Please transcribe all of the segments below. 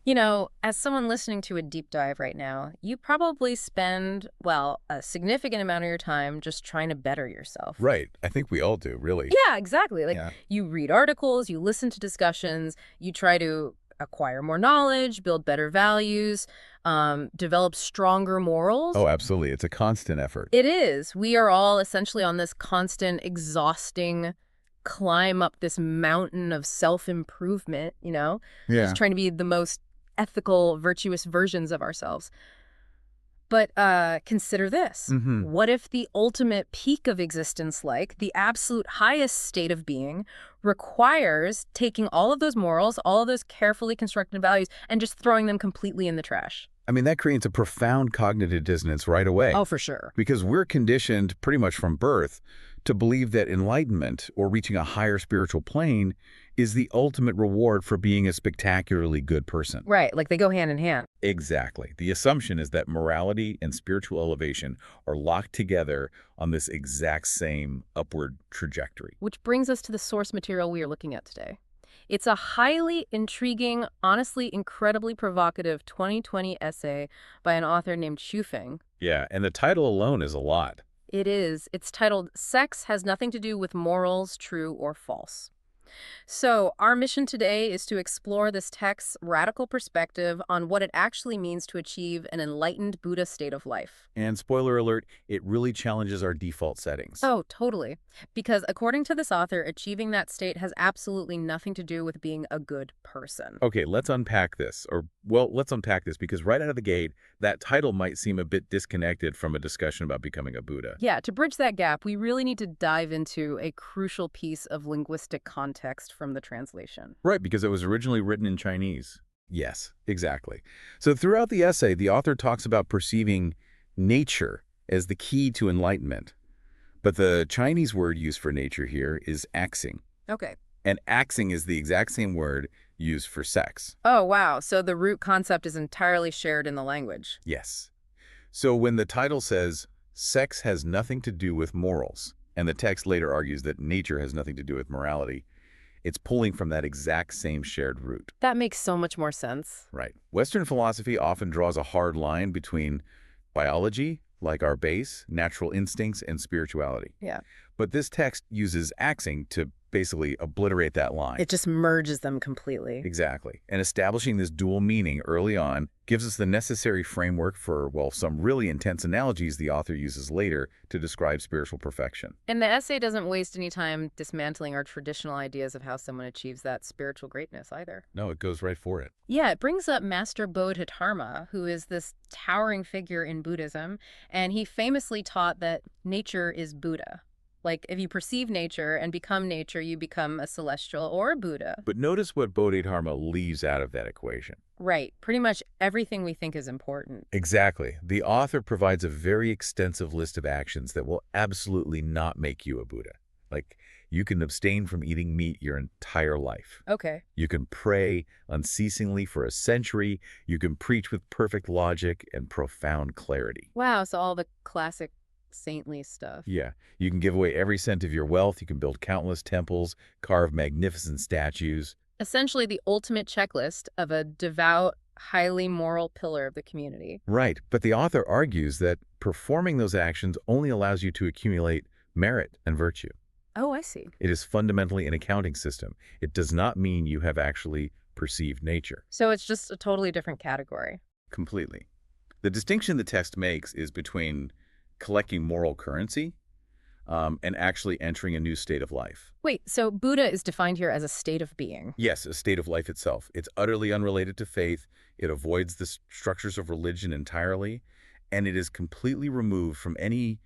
You know, as someone listening to a deep dive right now, you probably spend, well, a significant amount of your time just trying to better yourself. Right. I think we all do, really. Yeah, exactly. Like Yeah. you read articles, you listen to discussions, you try to acquire more knowledge, build better values, develop stronger morals. Oh, absolutely. It's a constant effort. It is. We are all essentially on this constant, exhausting climb up this mountain of self-improvement, just Yeah. trying to be the most ethical, virtuous versions of ourselves. But consider this. Mm-hmm. What if the ultimate peak of existence, like the absolute highest state of being, requires taking all of those morals, all of those carefully constructed values, and just throwing them completely in the trash? I mean, that creates a profound cognitive dissonance right away Oh, for sure. because we're conditioned pretty much from birth to believe that enlightenment or reaching a higher spiritual plane is the ultimate reward for being a spectacularly good person. Right, like they go hand in hand. Exactly. The assumption is that morality and spiritual elevation are locked together on this exact same upward trajectory. Which brings us to the source material we are looking at today. It's a highly intriguing, honestly incredibly provocative 2020 essay by an author named Xu. Yeah, and the title alone is a lot. It is. It's titled Sex Has Nothing to Do with Morals, True or False. So, our mission today is to explore this text's radical perspective on what it actually means to achieve an enlightened Buddha state of life. And spoiler alert, it really challenges our default settings. Oh, totally. Because according to this author, achieving that state has absolutely nothing to do with being a good person. Okay, let's unpack this. Let's unpack this because right out of the gate, that title might seem a bit disconnected from a discussion about becoming a Buddha. Yeah, to bridge that gap, we really need to dive into a crucial piece of linguistic context from the translation. Right, because it was originally written in Chinese. Yes, exactly. So throughout the essay, the author talks about perceiving nature as the key to enlightenment. But the Chinese word used for nature here is axing. Okay. And axing is the exact same word used for sex. Oh, wow. So the root concept is entirely shared in the language. Yes. So when the title says, sex has nothing to do with morals, and the text later argues that nature has nothing to do with morality, it's pulling from that exact same shared root. That makes so much more sense. Right. Western philosophy often draws a hard line between biology, like our base, natural instincts, and spirituality. Yeah. But this text uses axing to basically obliterate that line. It just merges them completely. Exactly. And establishing this dual meaning early on gives us the necessary framework for, well, some really intense analogies the author uses later to describe spiritual perfection. And the essay doesn't waste any time dismantling our traditional ideas of how someone achieves that spiritual greatness either. No, it goes right for it. Yeah, it brings up Master Bodhidharma, who is this towering figure in Buddhism, and he famously taught that nature is Buddha. Like, if you perceive nature and become nature, you become a celestial or a Buddha. But notice what Bodhidharma leaves out of that equation. Right. Pretty much everything we think is important. Exactly. The author provides a very extensive list of actions that will absolutely not make you a Buddha. Like, you can abstain from eating meat your entire life. Okay. You can pray unceasingly for a century. You can preach with perfect logic and profound clarity. Wow, so all the classic saintly stuff. Yeah, you can give away every cent of your wealth. You can build countless temples, carve magnificent statues. Essentially the ultimate checklist of a devout, highly moral pillar of the community. Right, but the author argues that performing those actions only allows you to accumulate merit and virtue. Oh, I see. It is fundamentally an accounting system. It does not mean you have actually perceived nature. So it's just a totally different category. Completely. The distinction the text makes is between collecting moral currency and actually entering a new state of life. Wait, so Buddha is defined here as a state of being. Yes, a state of life itself. It's utterly unrelated to faith. It avoids the structures of religion entirely, and it is completely removed from any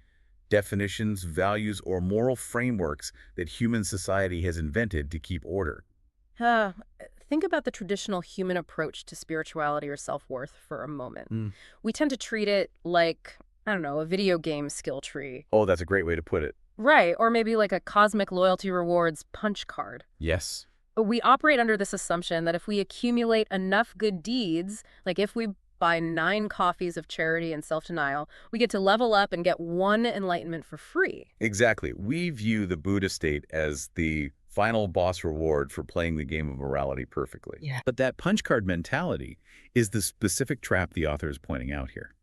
definitions, values, or moral frameworks that human society has invented to keep order. Uh, think about the traditional human approach to spirituality or self-worth for a moment. We tend to treat it like, I don't know, a video game skill tree. Oh, that's a great way to put it. Right, or maybe like a cosmic loyalty rewards punch card. Yes. We operate under this assumption that if we accumulate enough good deeds, like if we buy 9 coffees of charity and self-denial, we get to level up and get 1 enlightenment for free. Exactly. We view the Buddha state as the final boss reward for playing the game of morality perfectly. Yeah. But that punch card mentality is the specific trap the author is pointing out here.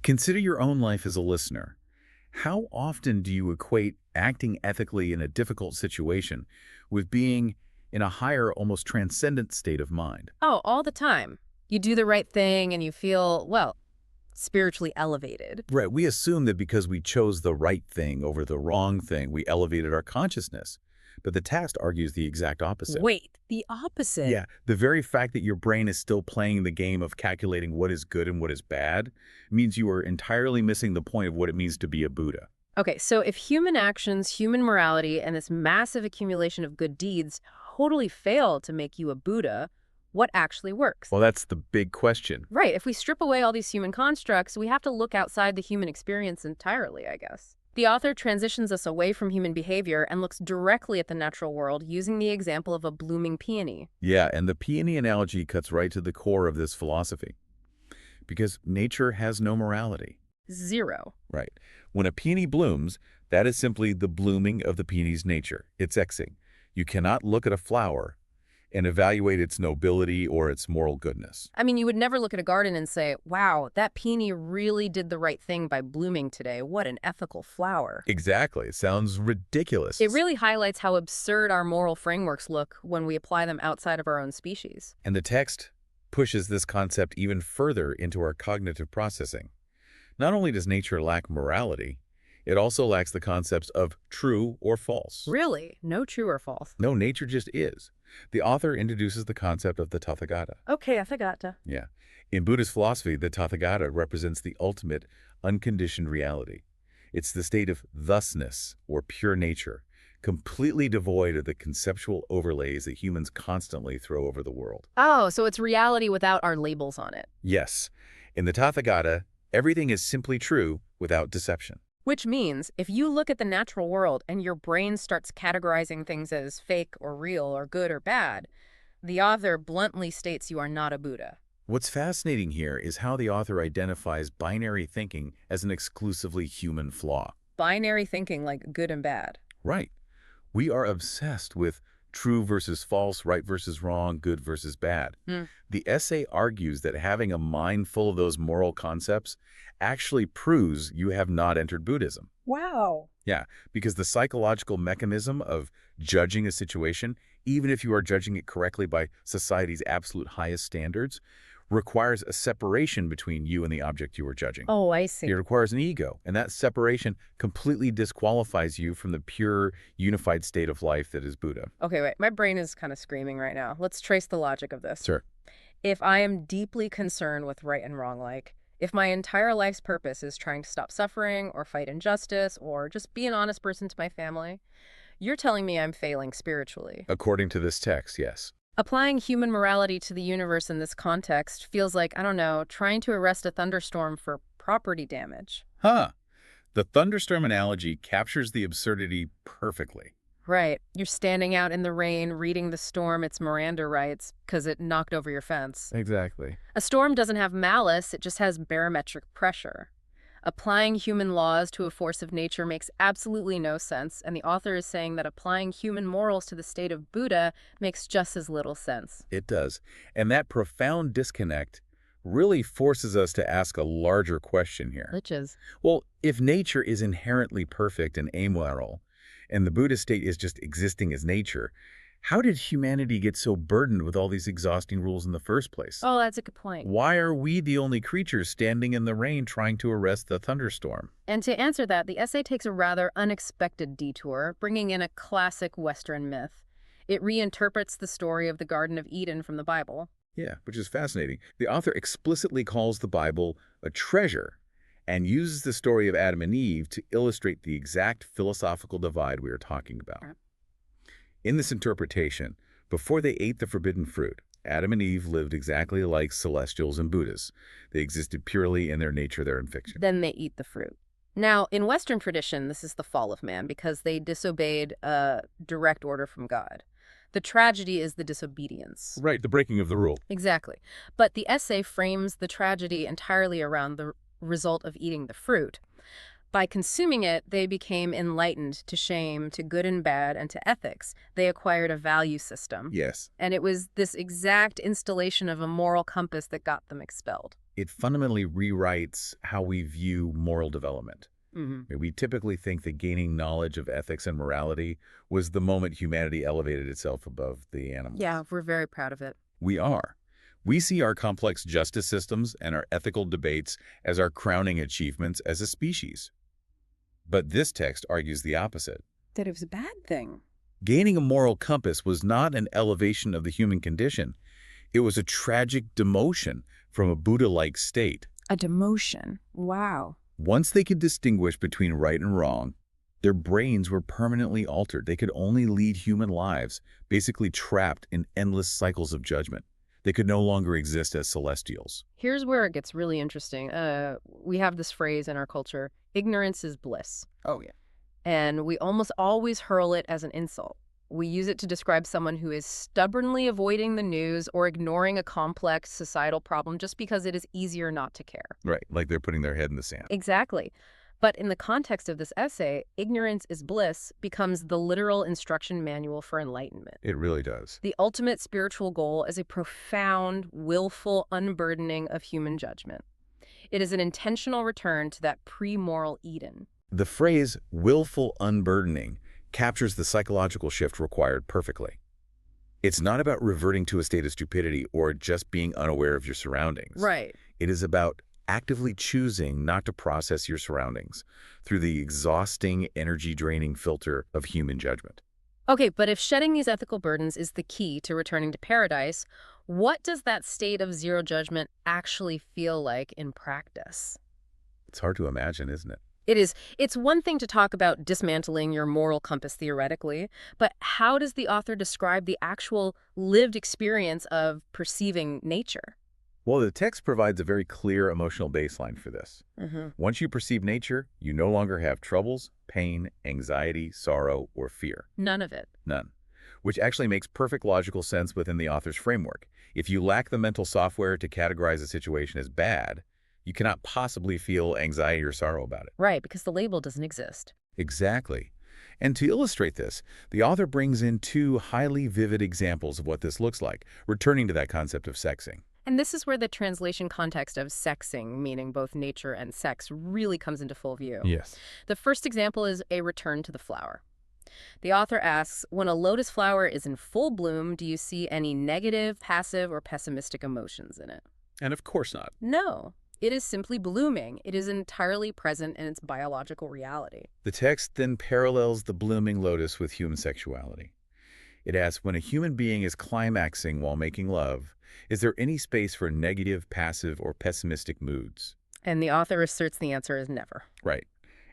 Consider your own life as a listener. How often do you equate acting ethically in a difficult situation with being in a higher, almost transcendent state of mind? Oh, all the time. You do the right thing and you feel, well, spiritually elevated. Right, we assume that because we chose the right thing over the wrong thing, we elevated our consciousness. But the text argues the exact opposite. Wait, the opposite. Yeah, the very fact that your brain is still playing the game of calculating what is good and what is bad means you are entirely missing the point of what it means to be a Buddha. Okay, so if human actions, human morality, and this massive accumulation of good deeds totally fail to make you a Buddha, what actually works? Well, that's the big question. Right, if we strip away all these human constructs, we have to look outside the human experience entirely, I guess. The author transitions us away from human behavior and looks directly at the natural world using the example of a blooming peony. Yeah, and the peony analogy cuts right to the core of this philosophy. Because nature has no morality. Zero. Right. When a peony blooms, that is simply the blooming of the peony's nature. It's exing. You cannot look at a flower and evaluate its nobility or its moral goodness. I mean, you would never look at a garden and say, wow, that peony really did the right thing by blooming today. What an ethical flower. Exactly. It sounds ridiculous. It really highlights how absurd our moral frameworks look when we apply them outside of our own species. And the text pushes this concept even further into our cognitive processing. Not only does nature lack morality, it also lacks the concepts of true or false. Really? No true or false? No, nature just is. The author introduces the concept of the Tathagata. Okay, Tathagata. Yeah. In Buddhist philosophy, the Tathagata represents the ultimate, unconditioned reality. It's the state of thusness, or pure nature, completely devoid of the conceptual overlays that humans constantly throw over the world. Oh, so it's reality without our labels on it. Yes. In the Tathagata, everything is simply true without deception. Which means, if you look at the natural world and your brain starts categorizing things as fake or real or good or bad, the author bluntly states you are not a Buddha. What's fascinating here is how the author identifies binary thinking as an exclusively human flaw. Binary thinking like good and bad. Right. We are obsessed with true versus false, right versus wrong, good versus bad. The essay argues that having a mind full of those moral concepts actually proves you have not entered Buddhism. Wow. Yeah, because the psychological mechanism of judging a situation, even if you are judging it correctly by society's absolute highest standards, requires a separation between you and the object you are judging. Oh, I see. It requires an ego, and that separation completely disqualifies you from the pure, unified state of life that is Buddha. Okay, wait. My brain is kind of screaming right now. Let's trace the logic of this. Sure. If I am deeply concerned with right and wrong, like, if my entire life's purpose is trying to stop suffering or fight injustice or just be an honest person to my family, you're telling me I'm failing spiritually. According to this text, yes. Applying human morality to the universe in this context feels like, I don't know, trying to arrest a thunderstorm for property damage. Huh. The thunderstorm analogy captures the absurdity perfectly. Right. You're standing out in the rain, reading the storm its Miranda rights because it knocked over your fence. Exactly. A storm doesn't have malice, it just has barometric pressure. Applying human laws to a force of nature makes absolutely no sense, and the author is saying that applying human morals to the state of Buddha makes just as little sense. It does. And that profound disconnect really forces us to ask a larger question here. Which is? Well, if nature is inherently perfect and amoral, and the Buddha state is just existing as nature, how did humanity get so burdened with all these exhausting rules in the first place? Oh, that's a good point. Why are we the only creatures standing in the rain trying to arrest the thunderstorm? And to answer that, the essay takes a rather unexpected detour, bringing in a classic Western myth. It reinterprets the story of the Garden of Eden from the Bible. Yeah, which is fascinating. The author explicitly calls the Bible a treasure and uses the story of Adam and Eve to illustrate the exact philosophical divide we are talking about. In this interpretation, before they ate the forbidden fruit, Adam and Eve lived exactly like celestials and Buddhas. They existed purely in their nature, their fiction. Then they eat the fruit. Now, in Western tradition, this is the fall of man because they disobeyed a direct order from God. The tragedy is the disobedience. Right, the breaking of the rule. Exactly. But the essay frames the tragedy entirely around the result of eating the fruit. By consuming it, they became enlightened to shame, to good and bad, and to ethics. They acquired a value system. Yes. And it was this exact installation of a moral compass that got them expelled. It fundamentally rewrites how we view moral development. Hmm. We typically think that gaining knowledge of ethics and morality was the moment humanity elevated itself above the animals. Yeah, we're very proud of it. We are. We see our complex justice systems and our ethical debates as our crowning achievements as a species. But this text argues the opposite. That it was a bad thing. Gaining a moral compass was not an elevation of the human condition. It was a tragic demotion from a Buddha-like state. A demotion. Wow. Once they could distinguish between right and wrong, their brains were permanently altered. They could only lead human lives, basically trapped in endless cycles of judgment. They could no longer exist as celestials. Here's where it gets really interesting. We have this phrase in our culture, ignorance is bliss. Oh, yeah. And we almost always hurl it as an insult. We use it to describe someone who is stubbornly avoiding the news or ignoring a complex societal problem just because it is easier not to care. Right, like they're putting their head in the sand. Exactly. But in the context of this essay, ignorance is bliss becomes the literal instruction manual for enlightenment. It really does. The ultimate spiritual goal is a profound, willful unburdening of human judgment. It is an intentional return to that pre-moral Eden. The phrase willful unburdening captures the psychological shift required perfectly. It's not about reverting to a state of stupidity or just being unaware of your surroundings. Right. It is about actively choosing not to process your surroundings through the exhausting, energy-draining filter of human judgment. Okay, but if shedding these ethical burdens is the key to returning to paradise, what does that state of zero judgment actually feel like in practice? It's hard to imagine, isn't it? It is. It's one thing to talk about dismantling your moral compass theoretically, but how does the author describe the actual lived experience of perceiving nature? Well, the text provides a very clear emotional baseline for this. Mm-hmm. Once you perceive nature, you no longer have troubles, pain, anxiety, sorrow, or fear. None of it. None. Which actually makes perfect logical sense within the author's framework. If you lack the mental software to categorize a situation as bad, you cannot possibly feel anxiety or sorrow about it. Right, because the label doesn't exist. Exactly. And to illustrate this, the author brings in two highly vivid examples of what this looks like, returning to that concept of sexing. And this is where the translation context of sexing, meaning both nature and sex, really comes into full view. Yes. The first example is a return to the flower. The author asks, when a lotus flower is in full bloom, do you see any negative, passive, or pessimistic emotions in it? And of course not. No. It is simply blooming. It is entirely present in its biological reality. The text then parallels the blooming lotus with human sexuality. It asks, when a human being is climaxing while making love, is there any space for negative, passive, or pessimistic moods? And the author asserts the answer is never. Right.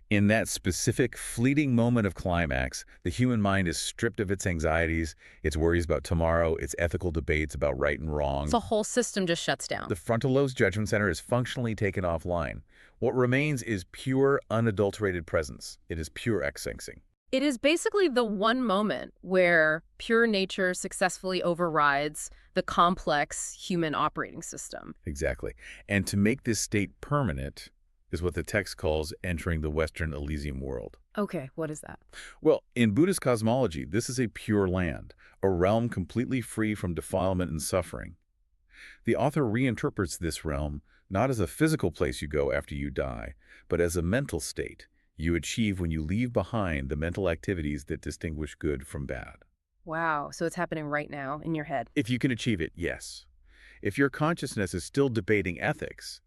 In that specific, fleeting moment of climax, the human mind is stripped of its anxieties, its worries about tomorrow, its ethical debates about right and wrong. The whole system just shuts down. The frontal lobe's judgment center is functionally taken offline. What remains is pure, unadulterated presence. It is pure X-sensing. It is basically the one moment where pure nature successfully overrides the complex human operating system. Exactly. And to make this state permanent is what the text calls entering the Western Elysium world. Okay, what is that? Well, in Buddhist cosmology, this is a pure land, a realm completely free from defilement and suffering. The author reinterprets this realm not as a physical place you go after you die, but as a mental state you achieve when you leave behind the mental activities that distinguish good from bad. Wow, so it's happening right now in your head. If you can achieve it, yes. If your consciousness is still debating ethics,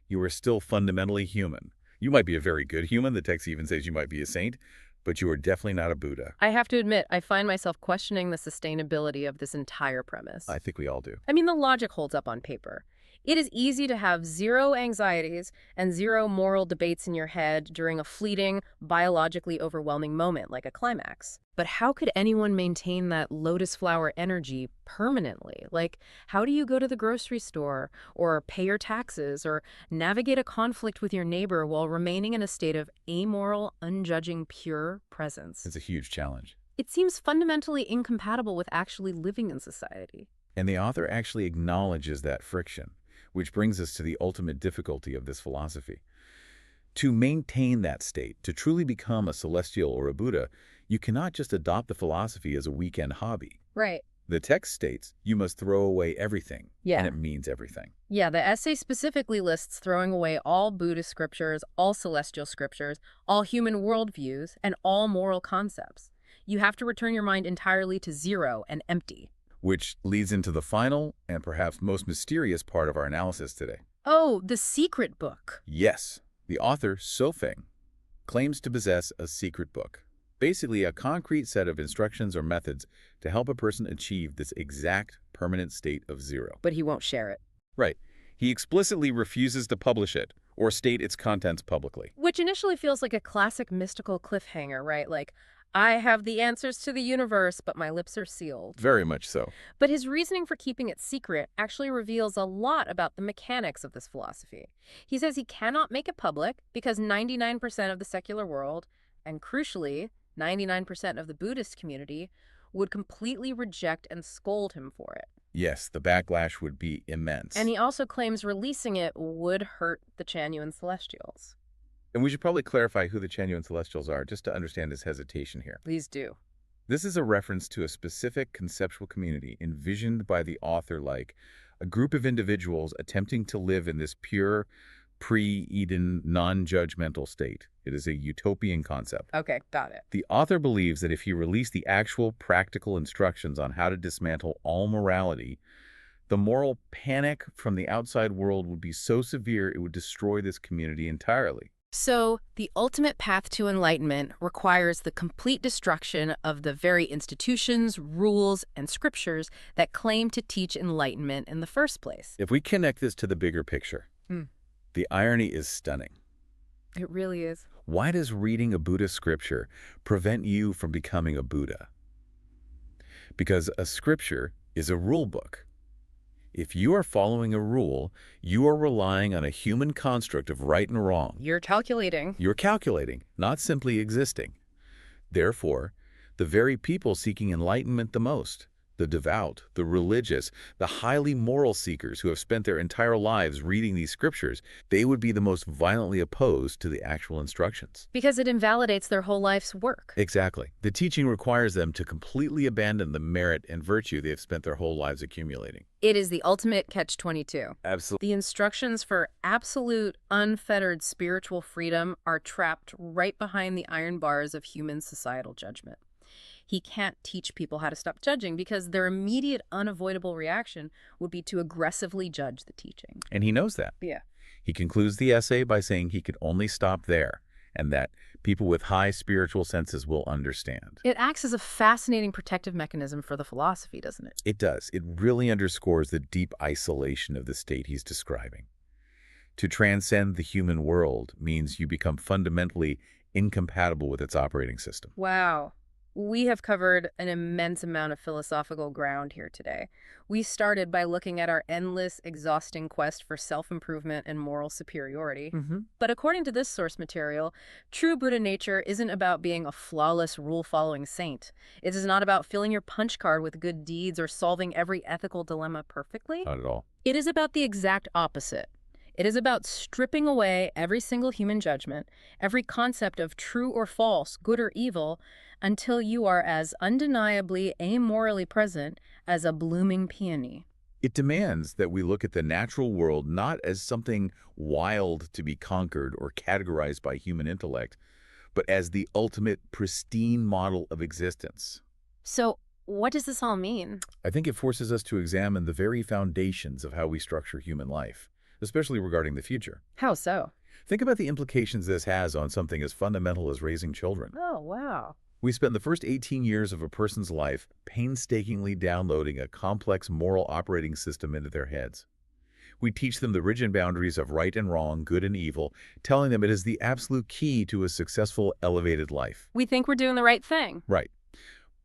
you are still fundamentally human. You might be a very good human. The text even says you might be a saint, but you are definitely not a Buddha. I have to admit, I find myself questioning the sustainability of this entire premise. I think we all do. I mean, the logic holds up on paper. It is easy to have zero anxieties and zero moral debates in your head during a fleeting, biologically overwhelming moment like a climax. But how could anyone maintain that lotus flower energy permanently? Like, how do you go to the grocery store or pay your taxes or navigate a conflict with your neighbor while remaining in a state of amoral, unjudging, pure presence? It's a huge challenge. It seems fundamentally incompatible with actually living in society. And the author actually acknowledges that friction, which brings us to the ultimate difficulty of this philosophy. To maintain that state, to truly become a celestial or a Buddha, you cannot just adopt the philosophy as a weekend hobby. Right. The text states you must throw away everything, and Yeah. it means everything. Yeah, the essay specifically lists throwing away all Buddhist scriptures, all celestial scriptures, all human worldviews, and all moral concepts. You have to return your mind entirely to zero and empty. Which leads into the final and perhaps most mysterious part of our analysis today. Oh, the secret book. Yes, the author, Sofeng, claims to possess a secret book, basically a concrete set of instructions or methods to help a person achieve this exact permanent state of zero. But he won't share it. Right. He explicitly refuses to publish it or state its contents publicly. Which initially feels like a classic mystical cliffhanger, right? Like, I have the answers to the universe, but my lips are sealed. Very much so. But his reasoning for keeping it secret actually reveals a lot about the mechanics of this philosophy. He says he cannot make it public because 99% of the secular world, and crucially, 99% of the Buddhist community, would completely reject and scold him for it. Yes, the backlash would be immense. And he also claims releasing it would hurt the Chanyuan Celestials. And we should probably clarify who the Chanyuan Celestials are, just to understand his hesitation here. Please do. This is a reference to a specific conceptual community envisioned by the author like a group of individuals attempting to live in this pure, pre-Eden, non-judgmental state. It is a utopian concept. Okay, got it. The author believes that if he released the actual practical instructions on how to dismantle all morality, the moral panic from the outside world would be so severe it would destroy this community entirely. So, the ultimate path to enlightenment requires the complete destruction of the very institutions, rules, and scriptures that claim to teach enlightenment in the first place. If we connect this to the bigger picture, the irony is stunning. It really is. Why does reading a Buddhist scripture prevent you from becoming a Buddha? Because a scripture is a rule book. If you are following a rule, you are relying on a human construct of right and wrong. You're calculating. You're calculating, not simply existing. Therefore, the very people seeking enlightenment the most, the devout, the religious, the highly moral seekers who have spent their entire lives reading these scriptures, they would be the most violently opposed to the actual instructions. Because it invalidates their whole life's work. Exactly. The teaching requires them to completely abandon the merit and virtue they have spent their whole lives accumulating. It is the ultimate catch-22. Absolutely. The instructions for absolute, unfettered spiritual freedom are trapped right behind the iron bars of human societal judgment. He can't teach people how to stop judging because their immediate, unavoidable reaction would be to aggressively judge the teaching. And he knows that. Yeah. He concludes the essay by saying he could only stop there, and that people with high spiritual senses will understand. It acts as a fascinating protective mechanism for the philosophy, doesn't it? It does. It really underscores the deep isolation of the state he's describing. To transcend the human world means you become fundamentally incompatible with its operating system. Wow. We have covered an immense amount of philosophical ground here today. We started by looking at our endless, exhausting quest for self-improvement and moral superiority. But according to this source material, true Buddha nature isn't about being a flawless, rule-following saint. It is not about filling your punch card with good deeds or solving every ethical dilemma perfectly. Not at all. It is about the exact opposite. It is about stripping away every single human judgment, every concept of true or false, good or evil, until you are as undeniably amorally present as a blooming peony. It demands that we look at the natural world not as something wild to be conquered or categorized by human intellect, but as the ultimate pristine model of existence. So, what does this all mean? I think it forces us to examine the very foundations of how we structure human life, especially regarding the future. How so? Think about the implications this has on something as fundamental as raising children. Oh, wow. We spend the first 18 years of a person's life painstakingly downloading a complex moral operating system into their heads. We teach them the rigid boundaries of right and wrong, good and evil, telling them it is the absolute key to a successful, elevated life. We think we're doing the right thing. Right.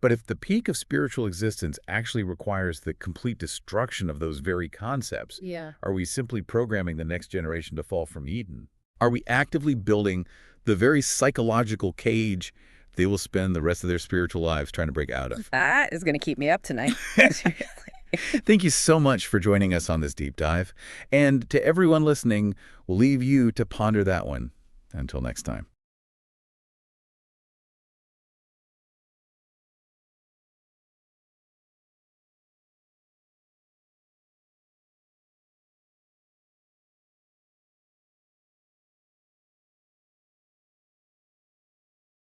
But if the peak of spiritual existence actually requires the complete destruction of those very concepts, are we simply programming the next generation to fall from Eden? Are we actively building the very psychological cage they will spend the rest of their spiritual lives trying to break out of? That is going to keep me up tonight. Thank you so much for joining us on this deep dive. And to everyone listening, we'll leave you to ponder that one. Until next time.